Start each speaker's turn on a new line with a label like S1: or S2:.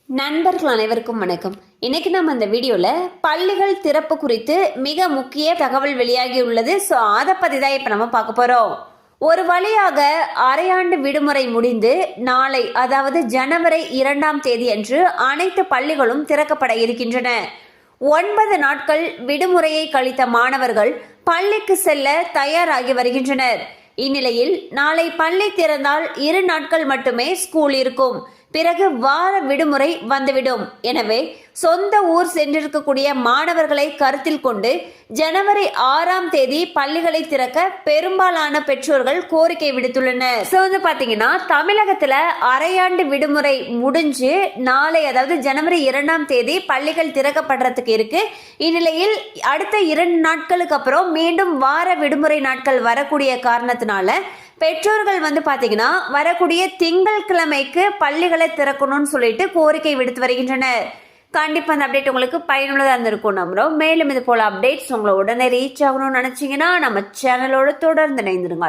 S1: நண்பர்கள் அனைவருக்கும் வணக்கம். இன்னைக்கு நம்ம இந்த வீடியோல பள்ளிகள் திறப்பு குறித்து மிக முக்கிய தகவல் வெளியாகி உள்ளது. ஸோ அதை பத்தி தான் இப்ப நம்ம பார்க்க போறோம். ஒரு வழியாக அரையாண்டு விடுமுறை முடிந்து நாளை, அதாவது ஜனவரி 2ஆம் தேதி அன்று அனைத்து பள்ளிகளும் திறக்கப்பட இருக்கின்றன. 9 நாட்கள் விடுமுறையை கழித்த மாணவர்கள் பள்ளிக்கு செல்ல தயாராகி வருகின்றனர். இந்நிலையில் நாளை பள்ளி திறந்தால் 2 நாட்கள் மட்டுமே ஸ்கூல் இருக்கும். பிறகு வார விடுமுறை வந்துவிடும். எனவே சொந்த ஊர் சென்றிருக்கக்கூடிய மாணவர்களை கருத்தில் கொண்டு ஜனவரி 6ஆம் தேதி பள்ளிகளை திறக்க பெரும்பாலான பெற்றோர்கள் கோரிக்கை விடுத்துள்ளனர். ஸோ பாத்தீங்கன்னா தமிழகத்துல அரையாண்டு விடுமுறை முடிஞ்சு நாளை, அதாவது ஜனவரி 2ஆம் தேதி பள்ளிகள் திறக்கப்படுறதுக்கு இருக்கு. இந்நிலையில் அடுத்த 2 நாட்களுக்கு அப்புறம் மீண்டும் வார விடுமுறை நாட்கள் வரக்கூடிய காரணத்தினால பெற்றோர்கள் பாத்தீங்கன்னா வரக்கூடிய திங்கட்கிழமைக்கு பள்ளிகளை திறக்கணும்னு சொல்லிட்டு கோரிக்கை விடுத்து வருகின்றனர். கண்டிப்பா அந்த அப்டேட் உங்களுக்கு பயனுள்ளதா இருந்திருக்கும் நம்புறோம். மேலும் இது போல அப்டேட்ஸ் உங்களை உடனே ரீச் ஆகணும்னு நினைச்சீங்கன்னா நம்ம சேனலோட தொடர்ந்து இணைந்திருங்க.